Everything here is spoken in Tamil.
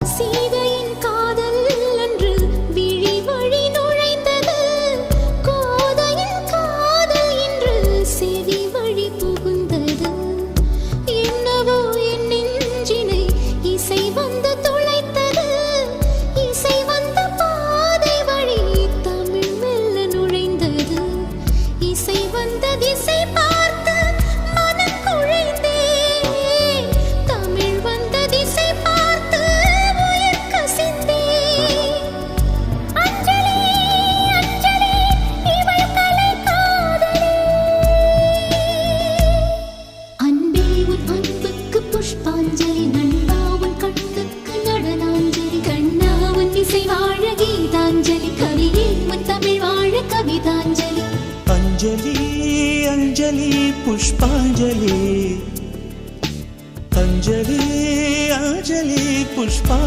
சீதையின் காதல் அன்று விழி வழி நுழைந்தது, கோதையின் காதல் இன்று செவி வழி புகுந்தது. என்னவோ என் நெஞ்சினை இசை வந்து துளைத்தது, இசை வந்த பாதை வழி தமிழ் மெல்ல நுழைந்தது. இசை வந்த திசை பார்த்து மனம் குழைந்தேன், தமிழ் வந்த திசை பார்த்து உயிர் கசிந்தேன். அஞ்சலி அஞ்சலி இவள் கலை காதலி. அன்பே உன் அன்புக்கு புஷ்பாஞ்சலி, நண்பா உன் கண்ணுக்கு நடனாஞ்சலி, கண்ணா உன் இசை வாழ கீதாஞ்சலி, கவியே உன் தமிழ் வாழ கவிதாஞ்சலி. अंजलि अंजलि पुष्पांजलि, अंजलि अंजलि पुष्पांजलि.